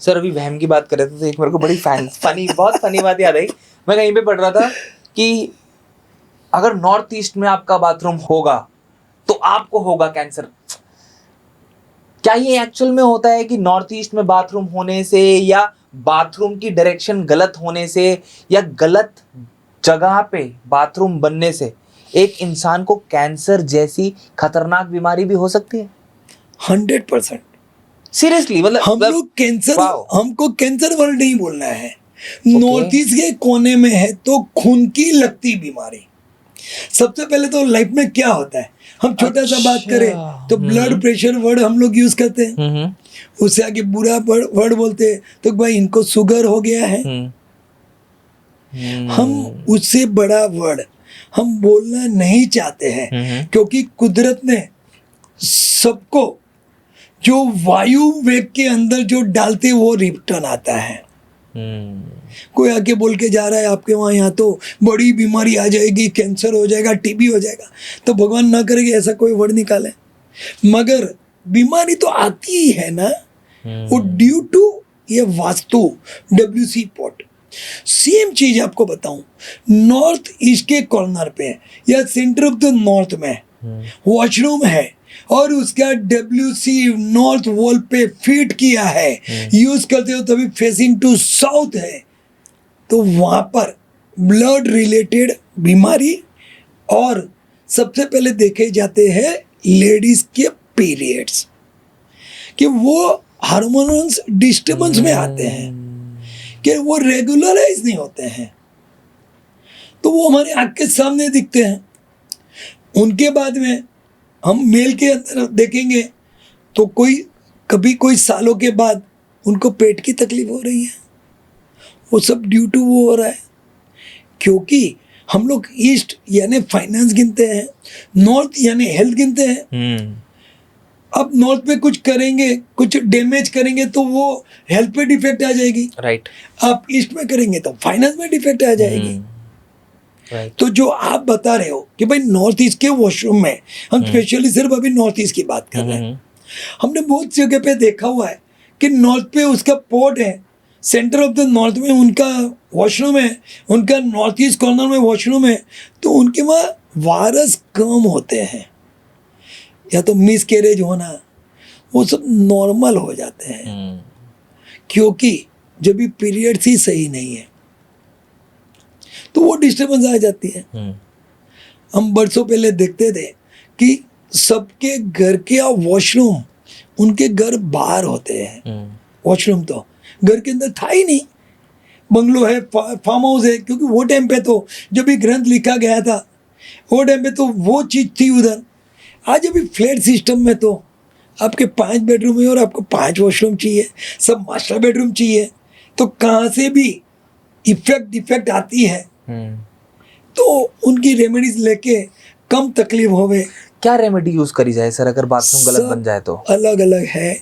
Sir अभी वहम की बात कर रहे थे तो एक मेरे को बड़ी बहुत फनी बात याद आई। मैं कहीं पे पढ़ रहा था कि अगर नॉर्थ ईस्ट में आपका बाथरूम होगा तो आपको होगा कैंसर। क्या ये एक्चुअल में होता है कि नॉर्थ ईस्ट में बाथरूम होने से या बाथरूम की डायरेक्शन गलत होने से या गलत जगह पे बाथरूम बनने से एक इंसान को कैंसर जैसी खतरनाक बीमारी भी हो सकती है? 100%। सीरियसली मतलब हम लोग कैंसर, वाओ। हमको कैंसर वर्ड नहीं बोलना है। नॉर्थ ईस्ट के कोने में है तो खून की लगती बीमारी। सबसे पहले तो लाइफ में क्या होता है, हम छोटा सा बात करें तो ब्लड प्रेशर वर्ड हम लोग यूज करते हैं, उससे आगे बुरा वर्ड बोलते हैं तो भाई इनको शुगर हो गया है। हम उससे बड़ा वर्ड हम बोलना नहीं चाहते हैं, क्योंकि कुदरत ने सबको जो वायु वेग के अंदर जो डालते वो रिटर्न आता है। कोई आके बोल के जा रहा है आपके वहाँ यहाँ तो बड़ी बीमारी आ जाएगी, कैंसर हो जाएगा, टीबी हो जाएगा, तो भगवान ना करेगा ऐसा कोई वर्ड निकाले, मगर बीमारी तो आती ही है ना, वो ड्यू टू ये वास्तु WC पॉट। सेम चीज आपको बताऊं, नॉर्थ ईस्ट के कॉर्नर पे या सेंटर ऑफ द नॉर्थ में वॉशरूम है और उसका WC नॉर्थ वॉल पे फिट किया है, यूज करते हो तभी फेसिंग टू साउथ है, तो वहां पर ब्लड रिलेटेड बीमारी और सबसे पहले देखे जाते हैं लेडीज के पीरियड्स, कि वो हार्मोन्स डिस्टर्बेंस में आते हैं, कि वो रेगुलराइज नहीं होते हैं, तो वो हमारे आँख के सामने दिखते हैं। उनके बाद में हम मेल के अंदर देखेंगे तो कभी कोई सालों के बाद उनको पेट की तकलीफ हो रही है, वो सब ड्यू टू वो हो रहा है, क्योंकि हम लोग ईस्ट यानी फाइनेंस गिनते हैं, नॉर्थ यानी हेल्थ गिनते हैं। अब नॉर्थ में कुछ करेंगे, कुछ डैमेज करेंगे तो वो हेल्थ पे डिफेक्ट आ जाएगी, राइट। आप ईस्ट में करेंगे तो फाइनेंस में डिफेक्ट आ जाएगी। राइट। तो जो आप बता रहे हो कि भाई नॉर्थ ईस्ट के वॉशरूम में, हम स्पेशली सिर्फ अभी नॉर्थ ईस्ट की बात कर रहे हैं, हमने बहुत जगह पे देखा हुआ है कि नॉर्थ पे उसका पोर्ट है, सेंटर ऑफ द नॉर्थ में उनका वॉशरूम है, उनका नॉर्थ ईस्ट कॉर्नर में वॉशरूम है, तो उनके वहाँ वायरस कम होते हैं या तो मिस कैरेज होना वो सब नॉर्मल हो जाते हैं, क्योंकि जब भी पीरियड्स ही सही नहीं है तो वो डिस्टर्बेंस आ जाती है। हम बरसों पहले देखते थे कि सबके घर के वॉशरूम उनके घर बाहर होते हैं, वॉशरूम तो घर के अंदर था ही नहीं, बंगलो है, फार्म हाउस है, क्योंकि वो टाइम पे तो जब भी ग्रंथ लिखा गया था वो टाइम पे तो वो चीज थी उधर। आज अभी फ्लैट सिस्टम में तो आपके 5 बेडरूम है और आपको 5 वॉशरूम चाहिए, सब मास्टर बेडरूम चाहिए, तो कहाँ से भी डिफेक्ट आती है। तो उनकी रेमेडीज लेके कम तकलीफ होवे। क्या रेमेडी यूज करी जाए सर अगर बाथरूम गलत बन जाए तो? अलग अलग है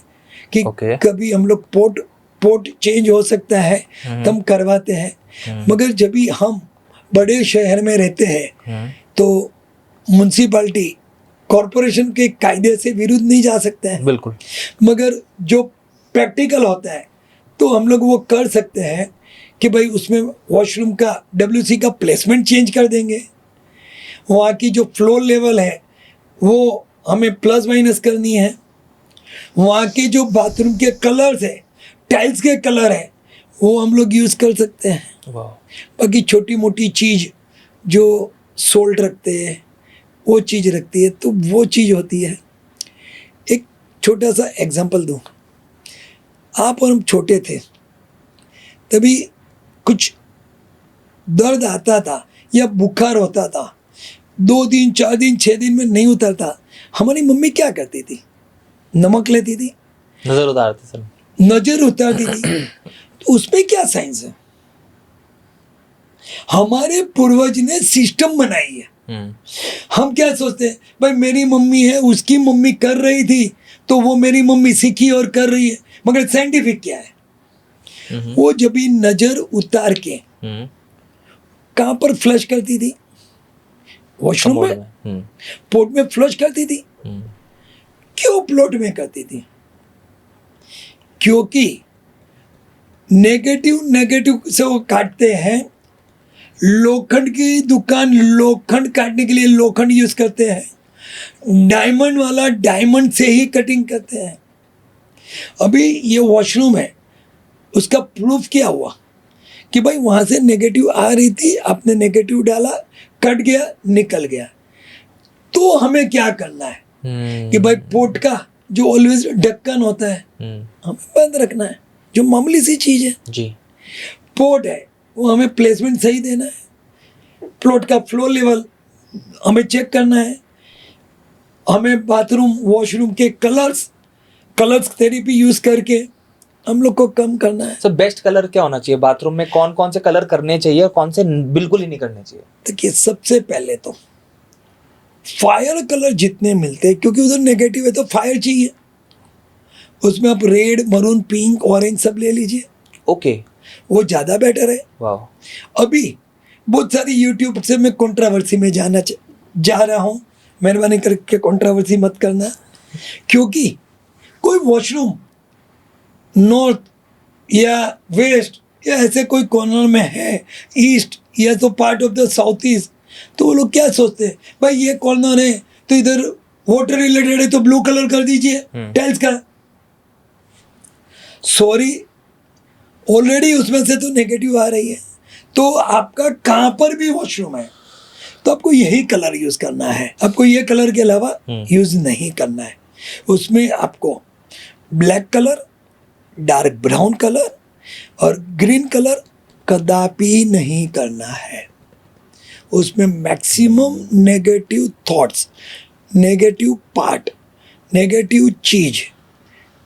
कि कभी हम लोग पोर्ट चेंज हो सकता है तो हम करवाते हैं, मगर जब भी हम बड़े शहर में रहते हैं तो म्युनिसिपैलिटी कॉरपोरेशन के कायदे से विरुद्ध नहीं जा सकते हैं, बिल्कुल, मगर जो प्रैक्टिकल होता है तो हम लोग वो कर सकते हैं कि भाई उसमें वॉशरूम का WC का प्लेसमेंट चेंज कर देंगे, वहाँ की जो फ्लोर लेवल है वो हमें प्लस माइनस करनी है, वहाँ के जो बाथरूम के कलर्स है, टाइल्स के कलर है, वो हम लोग यूज़ कर सकते हैं। बाकी छोटी मोटी चीज़ जो सोल्ट रखते हैं वो चीज़ रखती है, तो वो चीज़ होती है। एक छोटा सा एग्जांपल दूँ, आप और हम छोटे थे तभी कुछ दर्द आता था या बुखार होता था, 2 दिन 4 दिन 6 दिन में नहीं उतरता, हमारी मम्मी क्या करती थी, नमक लेती थी, नजर उतारती थी। तो उसमें क्या साइंस है, हमारे पूर्वज ने सिस्टम बनाई है। हम क्या सोचते हैं, भाई मेरी मम्मी है, उसकी मम्मी कर रही थी तो वो मेरी मम्मी सीखी और कर रही है, मगर साइंटिफिक क्या है, वो जब भी नजर उतार के कहां पर फ्लश करती थी, वॉशरूम में, पोर्ट में फ्लश करती थी। क्यों प्लॉट में करती थी, क्योंकि नेगेटिव नेगेटिव से वो काटते हैं। लोखंड की दुकान लोखंड काटने के लिए लोखंड यूज करते हैं। डायमंड वाला डायमंड से ही कटिंग करते हैं। अभी ये वॉशरूम है, उसका प्रूफ क्या हुआ कि भाई वहां से नेगेटिव आ रही थी, आपने नेगेटिव डाला, कट गया, निकल गया। तो हमें क्या करना है कि भाई पोर्ट का जो ऑलवेज ढक्कन होता है हमें बंद रखना है, जो मामूली सी चीज है जी। पोर्ट है वो हमें प्लेसमेंट सही देना है। प्लॉट का फ्लो लेवल हमें चेक करना है। हमें बाथरूम वॉशरूम के कलर्स थेरेपी यूज करके हम लोग को कम करना है। सर बेस्ट कलर क्या होना चाहिए बाथरूम में? कौन कौन से कलर करने चाहिए और कौन से बिल्कुल ही नहीं करने चाहिए? देखिए सबसे पहले तो फायर कलर जितने मिलते हैं, क्योंकि उधर नेगेटिव है तो फायर चाहिए, उसमें आप रेड मरून पिंक ऑरेंज सब ले लीजिए, ओके, वो ज़्यादा बेटर है। वाह। अभी बहुत सारी यूट्यूब से मैं कंट्रोवर्सी में जा रहा हूँ, मेहरबानी करके कंट्रोवर्सी मत करना, क्योंकि कोई वॉशरूम नॉर्थ या वेस्ट या ऐसे कोई कॉर्नर में है, ईस्ट या तो part of the south east, तो वो लोग क्या सोचते हैं, भाई ये कॉर्नर है तो इधर वाटर रिलेटेड है तो ब्लू कलर कर दीजिए टाइल्स का। सॉरी, ऑलरेडी उसमें से तो नेगेटिव आ रही है, तो आपका कहाँ पर भी वॉशरूम है तो आपको यही कलर यूज करना है, आपको ये कलर के अलावा यूज नहीं करना है। उसमें आपको black colour, dark brown colour और ग्रीन कलर कदापि नहीं करना है। उसमें maximum negative thoughts, negative part, negative चीज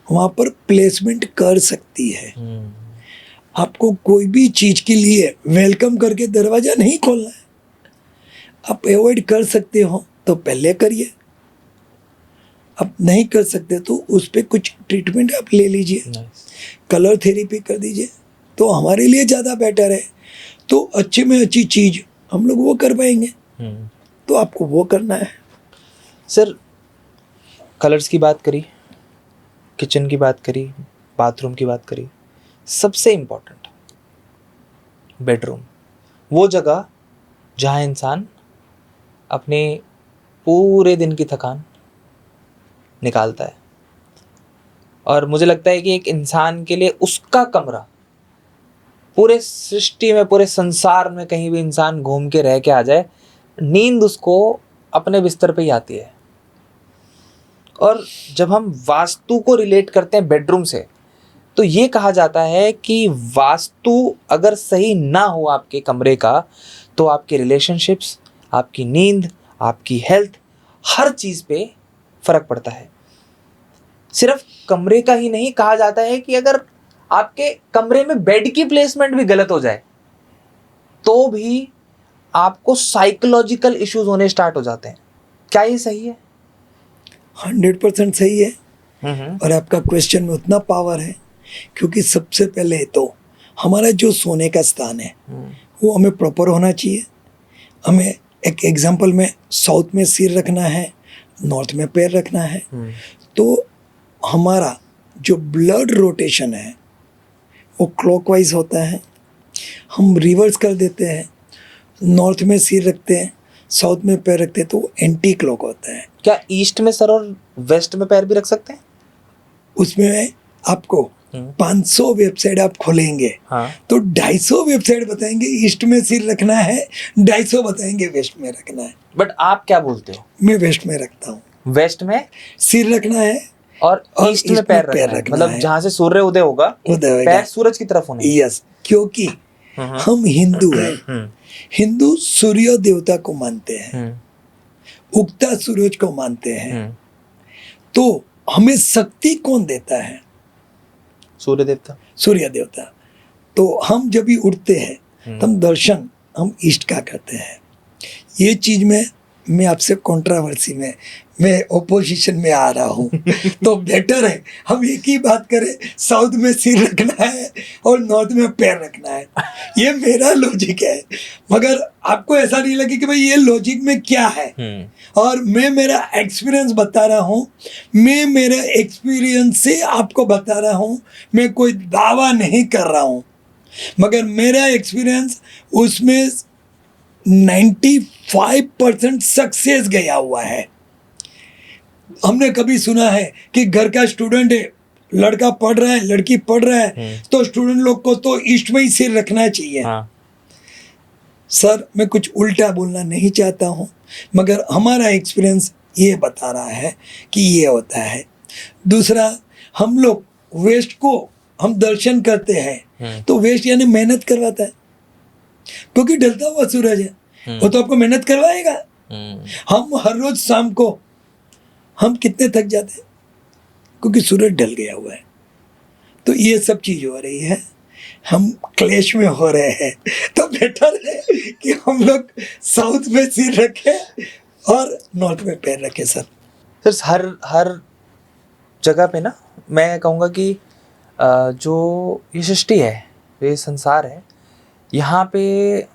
वहाँ पर प्लेसमेंट कर सकती है। आपको कोई भी चीज के लिए वेलकम करके दरवाजा नहीं खोलना है। आप अवॉइड कर सकते हो तो पहले करिए, आप नहीं कर सकते तो उस पर कुछ ट्रीटमेंट आप ले लीजिए, कलर थेरेपी कर दीजिए, तो हमारे लिए ज़्यादा बेटर है। तो अच्छे में अच्छी चीज़ हम लोग वो कर पाएंगे, तो आपको वो करना है। सर कलर्स की बात करी, किचन की बात करी, बाथरूम की बात करी, सबसे इम्पोर्टेंट बेडरूम, वो जगह जहाँ इंसान अपने पूरे दिन की थकान निकालता है। और मुझे लगता है कि एक इंसान के लिए उसका कमरा, पूरे सृष्टि में, पूरे संसार में कहीं भी इंसान घूम के रह के आ जाए, नींद उसको अपने बिस्तर पे ही आती है। और जब हम वास्तु को रिलेट करते हैं बेडरूम से, तो ये कहा जाता है कि वास्तु अगर सही ना हो आपके कमरे का, तो आपके रिलेशनशिप्स, आपकी नींद, आपकी हेल्थ, हर चीज़ पे फर्क पड़ता है। सिर्फ कमरे का ही नहीं, कहा जाता है कि अगर आपके कमरे में बेड की प्लेसमेंट भी गलत हो जाए तो भी आपको साइकोलॉजिकल इश्यूज होने स्टार्ट हो जाते हैं। क्या ये सही है? 100% सही है। और आपका क्वेश्चन में उतना पावर है, क्योंकि सबसे पहले तो हमारा जो सोने का स्थान है वो हमें प्रॉपर होना चाहिए। हमें एक एग्जांपल में साउथ में सिर रखना है, नॉर्थ में पैर रखना है, तो हमारा जो ब्लड रोटेशन है वो क्लॉकवाइज होता है। हम रिवर्स कर देते हैं, नॉर्थ में सिर रखते हैं, साउथ में पैर रखते हैं, तो वो एंटी क्लॉक होता है। क्या ईस्ट में सर और वेस्ट में पैर भी रख सकते हैं? उसमें आपको 500 वेबसाइट आप खोलेंगे, तो 250 वेबसाइट बताएंगे ईस्ट में सिर रखना है, 250 बताएंगे वेस्ट में रखना है। बट आप क्या बोलते हो? मैं वेस्ट में रखता हूँ। वेस्ट में सिर रखना है और ईस्ट में पैर रखना है। मतलब जहाँ से सूर्य उदय होगा पैर सूरज की तरफ होने। यस, क्योंकि हम हिंदू हैं, हिंदू सूर्य देवता को मानते हैं, उगता सूरज को मानते हैं। तो हमें शक्ति कौन देता है? सूर्य देवता, सूर्य देवता। तो हम जब भी उठते हैं तो हम दर्शन हम ईस्ट का करते हैं। ये चीज में मैं आपसे कंट्रोवर्सी में, मैं ओपोजिशन में आ रहा हूँ तो बेटर है हम एक ही बात करें, साउथ में सिर रखना है और नॉर्थ में पैर रखना है। ये मेरा लॉजिक है, मगर आपको ऐसा नहीं लगे कि भाई ये लॉजिक में क्या है। और मैं मेरा एक्सपीरियंस बता रहा हूँ, मैं मेरा एक्सपीरियंस से आपको बता रहा हूँ, मैं कोई दावा नहीं कर रहा हूँ, मगर मेरा एक्सपीरियंस उसमें 95% सक्सेस गया हुआ है। हमने कभी सुना है कि घर का स्टूडेंट है, लड़का पढ़ रहा है, लड़की पढ़ रहा है, तो स्टूडेंट लोग को तो ईस्ट में ही सिर रखना चाहिए। सर मैं कुछ उल्टा बोलना नहीं चाहता हूँ, मगर हमारा एक्सपीरियंस ये बता रहा है कि ये होता है। दूसरा, हम लोग वेस्ट को हम दर्शन करते हैं तो वेस्ट यानी मेहनत करवाता है, क्योंकि ढलता हुआ सूरज है, वो तो आपको मेहनत करवाएगा। हम हर रोज शाम को हम कितने थक जाते हैं, क्योंकि सूरज ढल गया हुआ है। तो ये सब चीज हो रही है, हम क्लेश में हो रहे हैं, तो बेटर है कि हम लोग साउथ में सिर रखें और नॉर्थ में पैर रखें। सर हर जगह पे ना मैं कहूँगा कि जो ये सृष्टि है, ये संसार है, यहाँ पे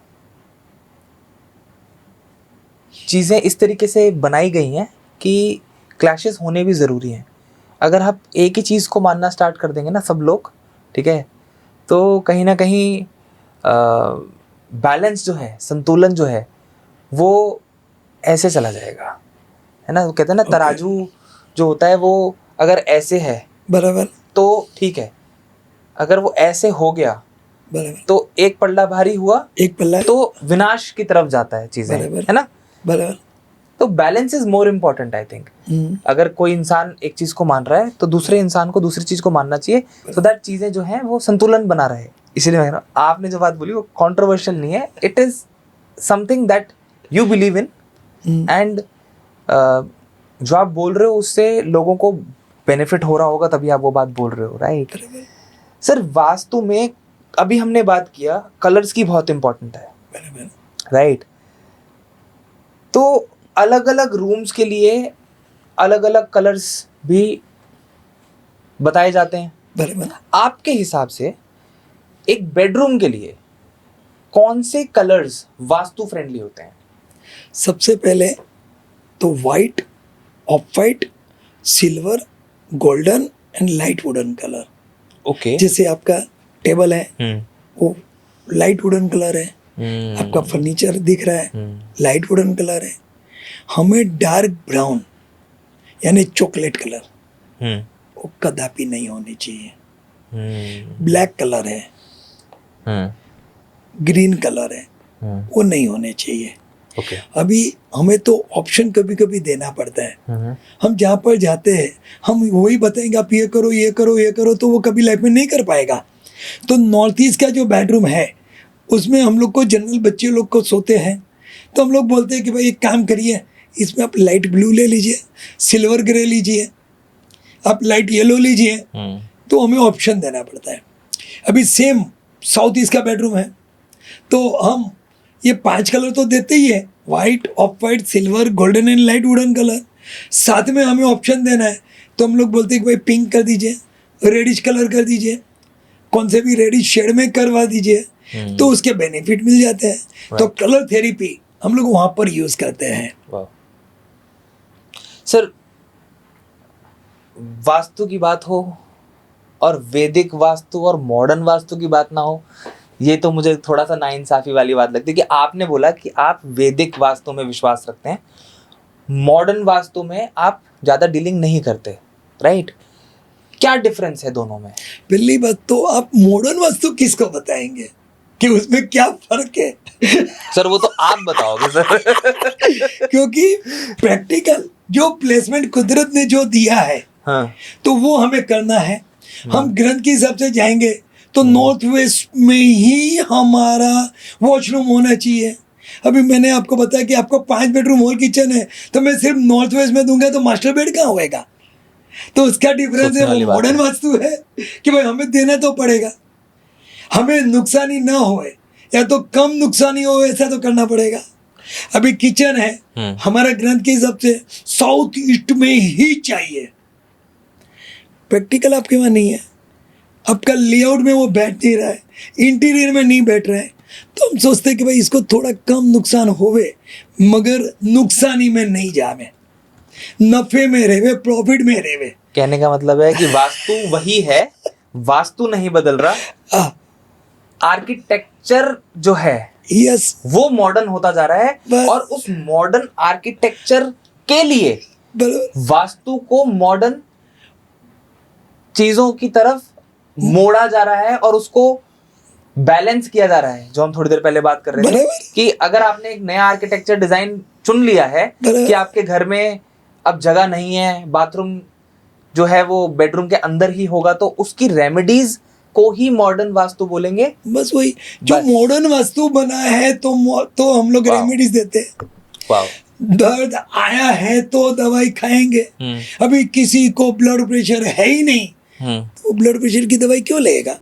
चीज़ें इस तरीके से बनाई गई हैं कि क्लैशेस होने भी ज़रूरी हैं। अगर आप एक ही चीज़ को मानना स्टार्ट कर देंगे ना सब लोग, ठीक है, तो कहीं ना कहीं बैलेंस जो है, संतुलन जो है, वो ऐसे चला जाएगा, है ना। वो कहते हैं ना तराजू जो होता है वो अगर ऐसे है बराबर तो ठीक है, अगर वो ऐसे हो गया बराबर तो एक पल्ला भारी हुआ, एक पल्ला तो विनाश की तरफ जाता है चीजें, है ना। बराबर। तो balance is more important I think. अगर कोई इंसान एक चीज को मान रहा है तो दूसरे इंसान को दूसरी चीज को मानना चाहिए, सो दैट चीजें जो हैं वो संतुलन बना रहे। इसीलिए मैं आपने जो बात बोली वो कंट्रोवर्शियल नहीं है, it is something that you believe in, and जो आप बोल रहे हो उससे लोगों को बेनिफिट हो रहा होगा, तभी आप वो बात बोल रहे हो, राइट। सर वास्तु में अभी हमने बात किया कलर्स की, बहुत इंपॉर्टेंट है, राइट। तो अलग अलग रूम्स के लिए अलग अलग कलर्स भी बताए जाते हैं। आपके हिसाब से एक बेडरूम के लिए कौन से कलर्स वास्तु फ्रेंडली होते हैं? सबसे पहले तो white, of white, silver, golden and light wooden colour. Okay. जैसे आपका टेबल है वो लाइट वुडन कलर है, आपका फर्नीचर दिख रहा है लाइट वुडन कलर है। हमें डार्क ब्राउन यानी चॉकलेट कलर वो कदापि नहीं होनी चाहिए। ब्लैक कलर है, ग्रीन कलर है, वो नहीं होने चाहिए। Okay. अभी हमें तो ऑप्शन कभी कभी देना पड़ता है। हम जहाँ पर जाते हैं हम वही बताएंगे आप ये करो ये करो ये करो, तो वो कभी लाइफ में नहीं कर पाएगा। तो नॉर्थ ईस्ट का जो बेडरूम है उसमें हम लोग को जनरल बच्चे लोग को सोते हैं, तो हम लोग बोलते हैं कि भाई एक काम करिए, इसमें आप लाइट ब्लू ले लीजिए, सिल्वर ग्रे लीजिए, आप लाइट येलो लीजिए। तो हमें ऑप्शन देना पड़ता है। अभी सेम साउथ ईस्ट का बेडरूम है तो हम ये 5 कलर तो देते ही है, white, of white, silver, golden and light wooden colour. साथ में हमें ऑप्शन देना है तो हम लोग बोलते हैं कि भाई पिंक कर दीजिए, रेडिश कलर कर दीजिए, कौन से भी रेडिश शेड में करवा दीजिए, तो उसके बेनिफिट मिल जाते हैं। तो कलर थेरेपी हम लोग वहाँ पर यूज करते हैं। सर वास्तु की बात हो और वैदिक वास्तु और मॉडर्न वास्तु की बात ना हो, ये तो मुझे थोड़ा सा नाइंसाफी वाली बात लगती है कि आपने बोला कि आप वैदिक वास्तु में विश्वास रखते हैं, मॉडर्न वास्तु में आप ज़्यादा डीलिंग नहीं करते, राइट। क्या डिफरेंस है दोनों में? पहली बात तो आप मॉडर्न वास्तु किसको बताएंगे कि उसमें क्या फर्क है? सर वो तो आप बताओगे सर। क्योंकि प्रैक्टिकल जो प्लेसमेंट कुदरत ने जो दिया है, हाँ, तो वो हमें करना है। हम ग्रंथ के हिसाब से जाएंगे तो नॉर्थ वेस्ट में ही हमारा वॉशरूम होना चाहिए। अभी मैंने आपको बताया कि आपको 5 बेडरूम हॉल किचन है, तो मैं सिर्फ नॉर्थ वेस्ट में दूंगा तो मास्टर बेड कहाँ होएगा? तो उसका डिफरेंस है। वो मॉडर्न वास्तु है कि भाई हमें देना तो पड़ेगा, हमें नुकसानी ना होए या तो कम नुकसानी हो ऐसा तो करना पड़ेगा। अभी किचन है, हमारा ग्रंथ के हिसाब से साउथ ईस्ट में ही चाहिए। प्रैक्टिकल आपके वहाँ नहीं है, आपका लेआउट में वो बैठ नहीं रहा है, इंटीरियर में नहीं बैठ रहा है, तो हम सोचते हैं कि भाई इसको थोड़ा कम नुकसान होवे, मगर नुकसानी में नहीं जावे, नफे में रहे, प्रॉफिट में रहे। कहने का मतलब है कि वास्तु वही है, वास्तु नहीं बदल रहा, आर्किटेक्चर जो है यस, वो मॉडर्न होता जा रहा है, बस। और उस मॉडर्न आर्किटेक्चर के लिए बराबर, वास्तु को मॉडर्न चीजों की तरफ मोड़ा जा रहा है और उसको बैलेंस किया जा रहा है, जो हम थोड़ी देर पहले बात कर रहे थे बराबर। कि अगर आपने एक नया आर्किटेक्चर डिजाइन चुन लिया है बराबर। कि आपके घर में अब जगह नहीं है, बाथरूम जो है वो बेडरूम के अंदर ही होगा, तो उसकी रेमेडीज को ही मॉडर्न वास्तु बोलेंगे। बस वही जो बस। मॉडर्न वास्तु बना है तो हम लोग वाह। रेमेडीज देते हैं। वाह, दर्द आया है तो दवाई खाएंगे। अभी किसी को ब्लड प्रेशर है ही नहीं, तो ब्लड प्रेशर की दवाई क्यों लेगा?